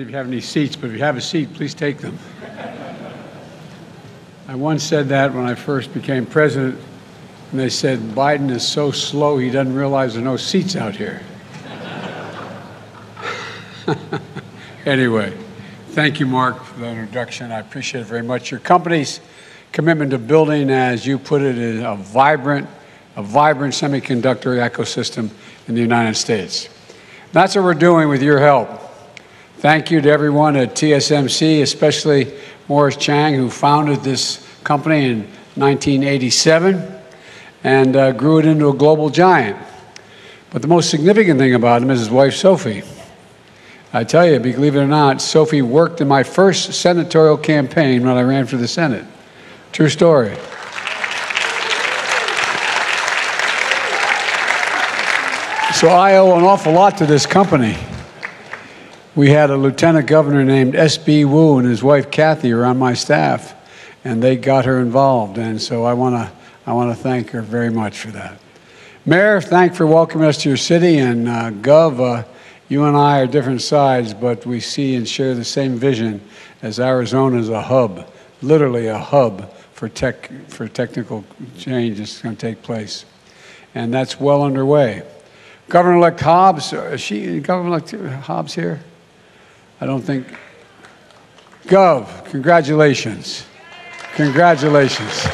any of you have any seats, but if you have a seat, please take them. I once said that when I first became president, and they said, Biden is so slow he doesn't realize there are no seats out here. Anyway, thank you, Mark, for the introduction. I appreciate it very much. Your company's commitment to building, as you put it, is a vibrant semiconductor ecosystem in the United States. That's what we're doing with your help. Thank you to everyone at TSMC, especially Morris Chang, who founded this company in 1987 and grew it into a global giant. But the most significant thing about him is his wife, Sophie. I tell you, believe it or not, Sophie worked in my first senatorial campaign when I ran for the Senate. True story. So I owe an awful lot to this company. We had a lieutenant governor named S.B. Wu and his wife Kathy were on my staff, and they got her involved. And so I want to thank her very much for that. Mayor, thanks for welcoming us to your city, and Gov, you and I are different sides, but we see and share the same vision as Arizona is a hub, literally a hub for technical change that's going to take place, and that's well underway. Governor-elect Hobbs, is she Governor-elect Hobbs here? I don't think. Gov, congratulations. Congratulations.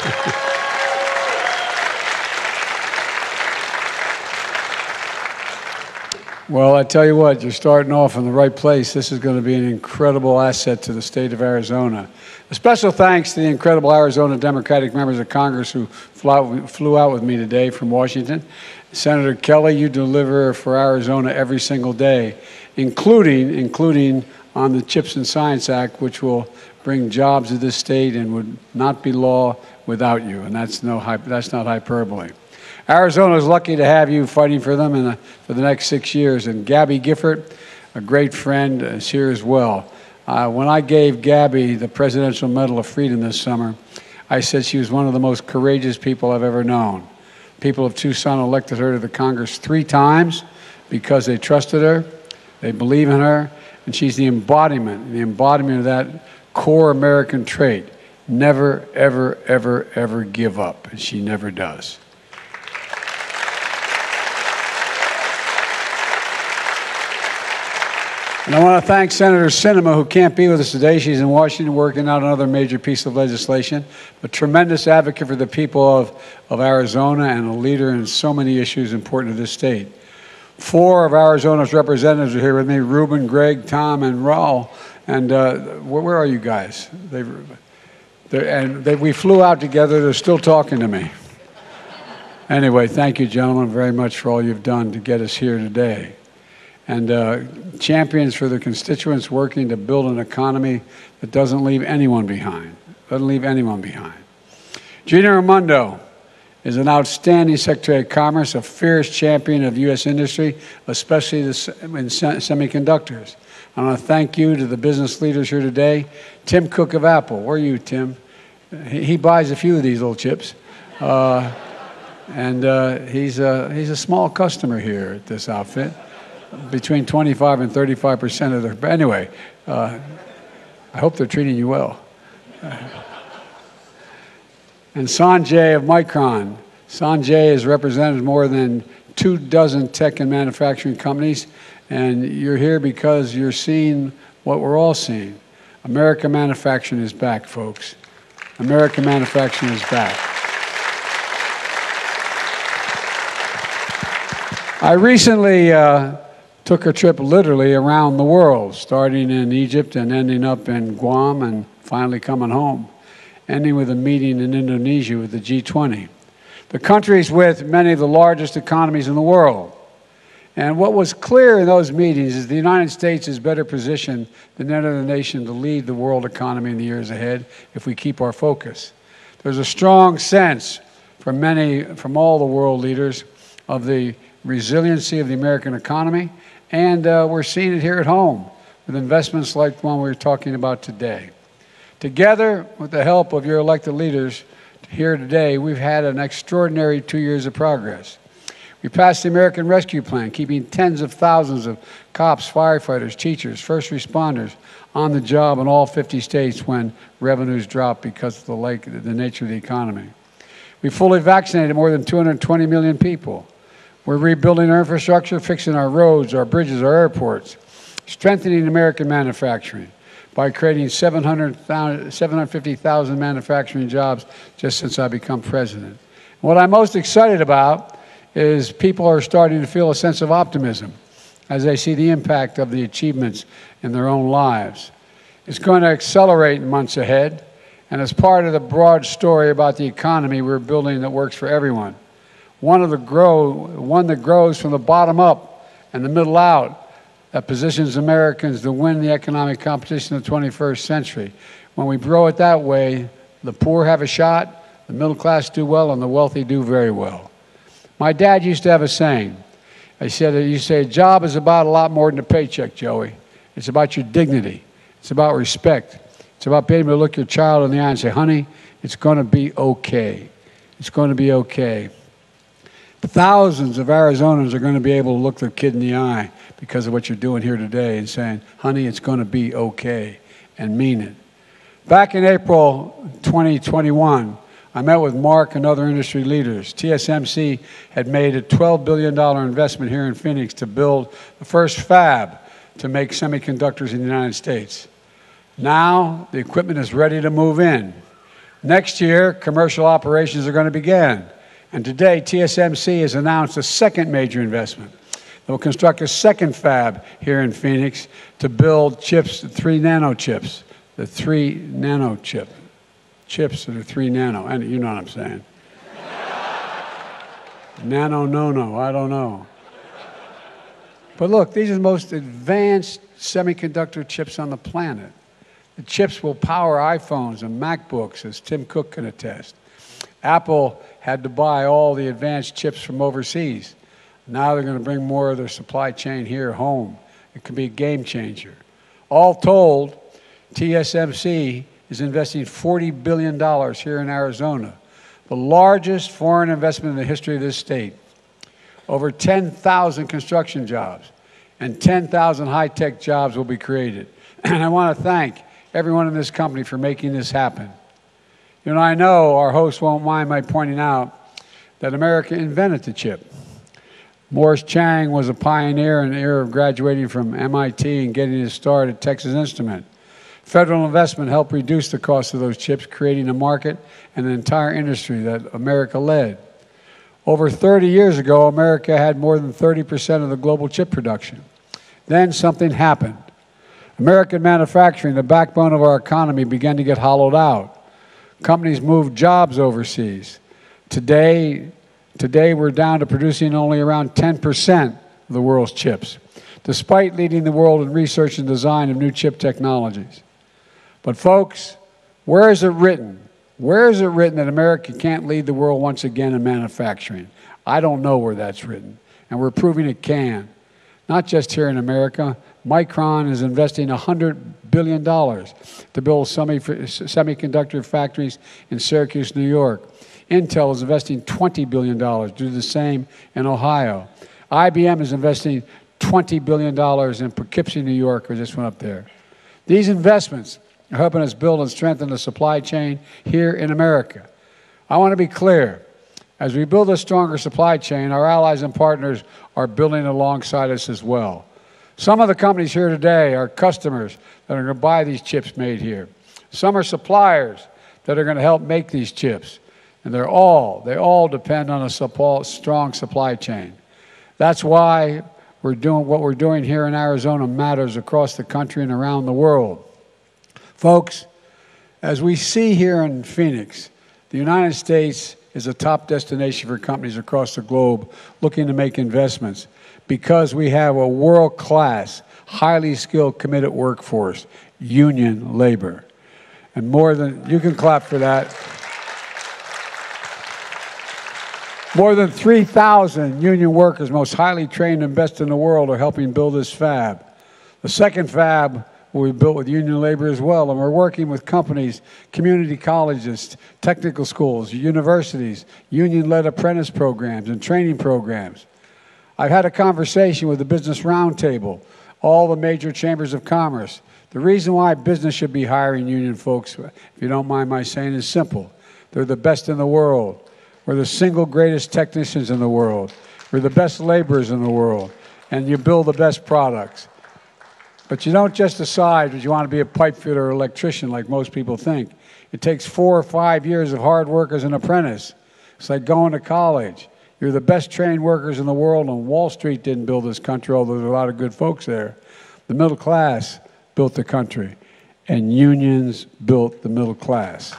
Well, I tell you what, you're starting off in the right place. This is going to be an incredible asset to the state of Arizona. A special thanks to the incredible Arizona Democratic members of Congress who flew out with me today from Washington. Senator Kelly, you deliver for Arizona every single day, including on the CHIPS and Science Act, which will bring jobs to this state and would not be law without you. And that's not hyperbole. Arizona is lucky to have you fighting for them for the next 6 years. And Gabby Gifford, a great friend, is here as well. When I gave Gabby the Presidential Medal of Freedom this summer, I said she was one of the most courageous people I've ever known. People of Tucson elected her to the Congress 3 times because they trusted her, they believe in her, and she's the embodiment of that core American trait. Never, ever, ever, ever give up, and she never does. And I want to thank Senator Sinema, who can't be with us today. She's in Washington working out another major piece of legislation. A tremendous advocate for the people of Arizona and a leader in so many issues important to this state. 4 of Arizona's representatives are here with me, Ruben, Greg, Tom, and Raul. And where are you guys? We flew out together. They're still talking to me. Anyway, thank you, gentlemen, very much for all you've done to get us here today. And champions for their constituents working to build an economy that doesn't leave anyone behind. Gina Raimondo is an outstanding Secretary of Commerce, a fierce champion of U.S. industry, especially in semiconductors. I want to thank you to the business leaders here today. Tim Cook of Apple, where are you, Tim? He buys a few of these little chips. And he's a small customer here at this outfit. Between 25 and 35% of their, but anyway, I hope they're treating you well. And Sanjay of Micron. Sanjay has represented more than 24 tech and manufacturing companies, and you're here because you're seeing what we're all seeing. American manufacturing is back, folks. American manufacturing is back. I recently took a trip literally around the world, starting in Egypt and ending up in Guam and finally coming home, ending with a meeting in Indonesia with the G20. The countries with many of the largest economies in the world. And what was clear in those meetings is the United States is better positioned than any other nation to lead the world economy in the years ahead if we keep our focus. There's a strong sense from all the world leaders of the resiliency of the American economy. And we're seeing it here at home with investments like the one we're talking about today. Together, with the help of your elected leaders here today, we've had an extraordinary 2 years of progress. We passed the American Rescue Plan, keeping tens of thousands of cops, firefighters, teachers, first responders on the job in all 50 states when revenues dropped because of the nature of the economy. We fully vaccinated more than 220 million people. We're rebuilding our infrastructure, fixing our roads, our bridges, our airports, strengthening American manufacturing by creating 750,000 manufacturing jobs just since I've become president. What I'm most excited about is people are starting to feel a sense of optimism as they see the impact of the achievements in their own lives. It's going to accelerate in months ahead, and as part of the broad story about the economy we're building that works for everyone. One that grows from the bottom up and the middle out, that positions Americans to win the economic competition of the 21st century. When we grow it that way, the poor have a shot, the middle class do well, and the wealthy do very well. My dad used to have a saying. He said, a job is about a lot more than a paycheck, Joey. It's about your dignity. It's about respect. It's about being able to look your child in the eye and say, honey, it's going to be okay. It's going to be okay. Thousands of Arizonans are going to be able to look their kid in the eye because of what you're doing here today and saying, honey, it's going to be okay, and mean it. Back in April 2021, I met with Mark and other industry leaders. TSMC had made a $12 billion investment here in Phoenix to build the first fab to make semiconductors in the United States. Now, the equipment is ready to move in. Next year, commercial operations are going to begin. And today, TSMC has announced a second major investment. They will construct a second fab here in Phoenix to build chips, 3 nano chips, the 3 nano chip. Chips that are 3 nano, and you know what I'm saying. Nano, no, I don't know. But look, these are the most advanced semiconductor chips on the planet. The chips will power iPhones and MacBooks, as Tim Cook can attest. Apple had to buy all the advanced chips from overseas. Now they're going to bring more of their supply chain here home. It could be a game changer. All told, TSMC is investing $40 billion here in Arizona, the largest foreign investment in the history of this state. Over 10,000 construction jobs and 10,000 high-tech jobs will be created. And I want to thank everyone in this company for making this happen. You know, I know our host won't mind my pointing out that America invented the chip. Morris Chang was a pioneer in the era of graduating from MIT and getting his start at Texas Instruments. Federal investment helped reduce the cost of those chips, creating a market and an entire industry that America led. Over 30 years ago, America had more than 30% of the global chip production. Then something happened. American manufacturing, the backbone of our economy, began to get hollowed out. Companies moved jobs overseas. Today we're down to producing only around 10% of the world's chips, despite leading the world in research and design of new chip technologies. But folks, where is it written? Where is it written that America can't lead the world once again in manufacturing? I don't know where that's written, and we're proving it can. Not just here in America. Micron is investing $100 billion to build semiconductor factories in Syracuse, New York. Intel is investing $20 billion to do the same in Ohio. IBM is investing $20 billion in Poughkeepsie, New York. I just went up there. These investments are helping us build and strengthen the supply chain here in America. I want to be clear. As we build a stronger supply chain, our allies and partners are building alongside us as well. Some of the companies here today are customers that are going to buy these chips made here. Some are suppliers that are going to help make these chips. And they all depend on a strong supply chain. That's why what we're doing here in Arizona matters across the country and around the world. Folks, as we see here in Phoenix, the United States is a top destination for companies across the globe looking to make investments because we have a world-class, highly skilled, committed workforce, union labor. And you can clap for that. More than 3,000 union workers, most highly trained and best in the world, are helping build this fab. The second fab will be built with union labor as well. And we're working with companies, community colleges, technical schools, universities, union-led apprentice programs and training programs. I've had a conversation with the Business Roundtable, all the major chambers of commerce. The reason why business should be hiring union folks, if you don't mind my saying, is simple. They're the best in the world. We're the single greatest technicians in the world. We're the best laborers in the world. And you build the best products. But you don't just decide that you want to be a pipe fitter or electrician like most people think. It takes 4 or 5 years of hard work as an apprentice. It's like going to college. You're the best trained workers in the world, and Wall Street didn't build this country, although there's a lot of good folks there. The middle class built the country, and unions built the middle class.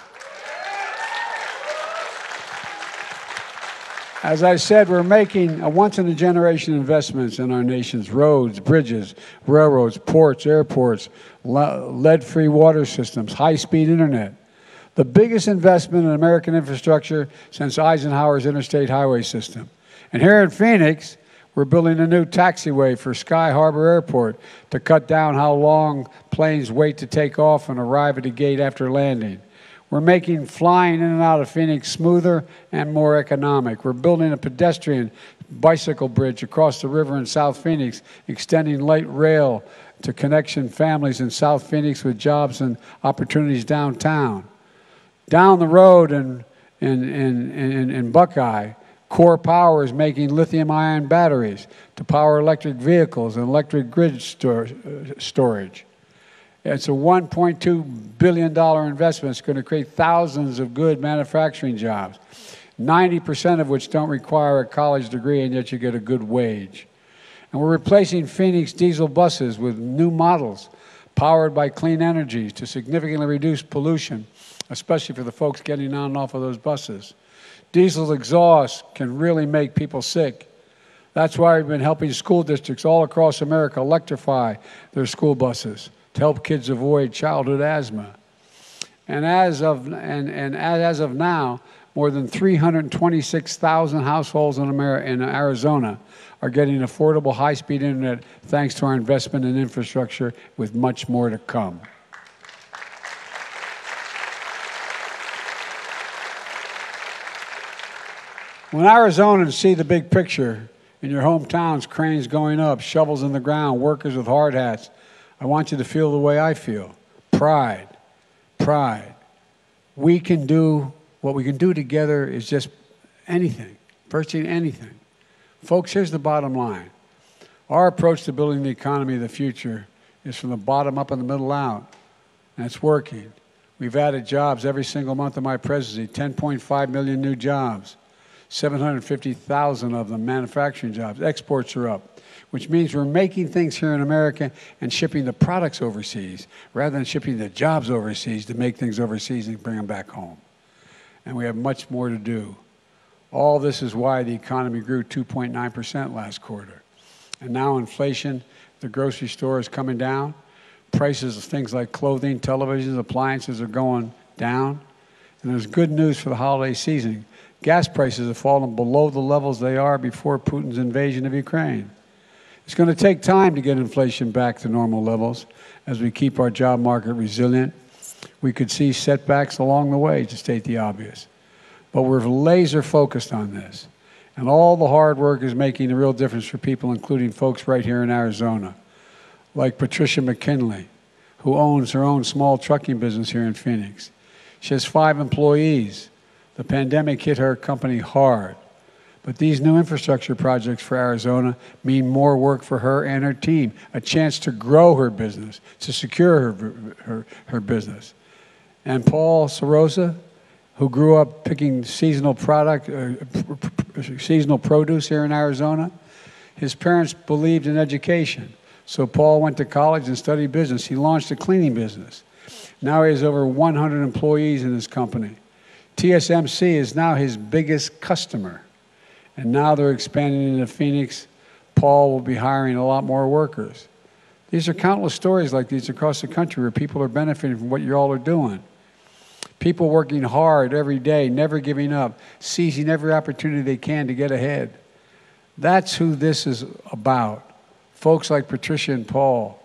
As I said, we're making a once-in-a-generation investments in our nation's roads, bridges, railroads, ports, airports, lead-free water systems, high-speed internet. The biggest investment in American infrastructure since Eisenhower's interstate highway system. And here in Phoenix, we're building a new taxiway for Sky Harbor Airport to cut down how long planes wait to take off and arrive at the gate after landing. We're making flying in and out of Phoenix smoother and more economic. We're building a pedestrian bicycle bridge across the river in South Phoenix, extending light rail to connection families in South Phoenix with jobs and opportunities downtown. Down the road in Buckeye, Core Power is making lithium-ion batteries to power electric vehicles and electric grid storage. It's a $1.2 billion investment. It's going to create thousands of good manufacturing jobs, 90% of which don't require a college degree, and yet you get a good wage. And we're replacing Phoenix diesel buses with new models powered by clean energy to significantly reduce pollution, especially for the folks getting on and off of those buses. Diesel exhaust can really make people sick. That's why we've been helping school districts all across America electrify their school buses to help kids avoid childhood asthma. And as of now, more than 326,000 households in Arizona are getting affordable high-speed internet thanks to our investment in infrastructure, with much more to come. When Arizonans see the big picture, in your hometowns, cranes going up, shovels in the ground, workers with hard hats, I want you to feel the way I feel. Pride. Pride. We can do, what we can do together is just anything, virtually anything. Folks, here's the bottom line. Our approach to building the economy of the future is from the bottom up and the middle out, and it's working. We've added jobs every single month of my presidency, 10.5 million new jobs, 750,000 of them manufacturing jobs. Exports are up, which means we're making things here in America and shipping the products overseas rather than shipping the jobs overseas to make things overseas and bring them back home. And we have much more to do. All this is why the economy grew 2.9% last quarter. And now inflation, the grocery store is coming down. Prices of things like clothing, televisions, appliances are going down. And there's good news for the holiday season. Gas prices have fallen below the levels they are before Putin's invasion of Ukraine. It's going to take time to get inflation back to normal levels as we keep our job market resilient. We could see setbacks along the way, to state the obvious. But we're laser focused on this. And all the hard work is making a real difference for people, including folks right here in Arizona, like Patricia McKinley, who owns her own small trucking business here in Phoenix. She has 5 employees. The pandemic hit her company hard. But these new infrastructure projects for Arizona mean more work for her and her team, a chance to grow her business, to secure her business. And Paul Sorosa, who grew up picking seasonal produce here in Arizona, his parents believed in education. So Paul went to college and studied business. He launched a cleaning business. Now he has over 100 employees in his company. TSMC is now his biggest customer. And now they're expanding into Phoenix. Paul will be hiring a lot more workers. These are countless stories like these across the country where people are benefiting from what you all are doing. People working hard every day, never giving up, seizing every opportunity they can to get ahead. That's who this is about. Folks like Patricia and Paul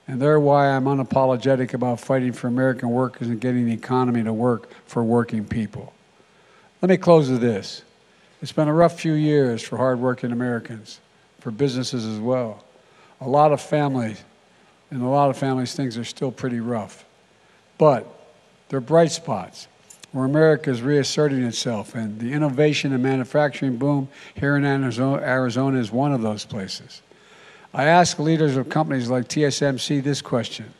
And they're why I'm unapologetic about fighting for American workers and getting the economy to work for working people. Let me close with this. It's been a rough few years for hardworking Americans, for businesses as well. In a lot of families, things are still pretty rough. But there are bright spots where America is reasserting itself, and the innovation and manufacturing boom here in Arizona is one of those places. I ask leaders of companies like TSMC this question.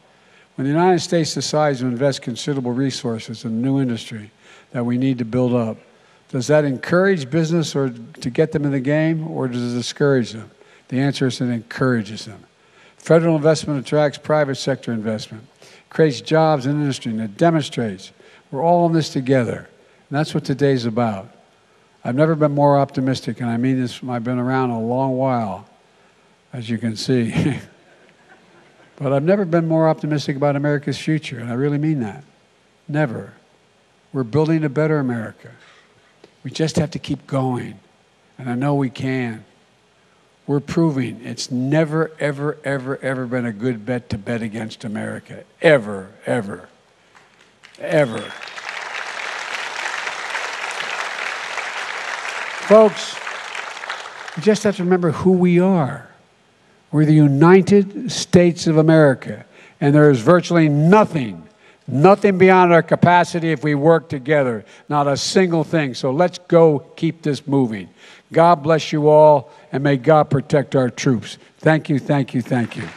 When the United States decides to invest considerable resources in a new industry that we need to build up, does that encourage business or to get them in the game, or does it discourage them? The answer is it encourages them. Federal investment attracts private sector investment, creates jobs in industry, and it demonstrates we're all in this together. And that's what today's about. I've never been more optimistic, and I mean this, I've been around a long while, as you can see. But I've never been more optimistic about America's future, and I really mean that. Never. We're building a better America. We just have to keep going, and I know we can. We're proving it's never, ever, ever, ever been a good bet to bet against America. Ever, ever, ever. Folks, we just have to remember who we are. We're the United States of America, and there is virtually nothing beyond our capacity if we work together. Not a single thing. So let's go keep this moving. God bless you all, and may God protect our troops. Thank you, thank you, thank you.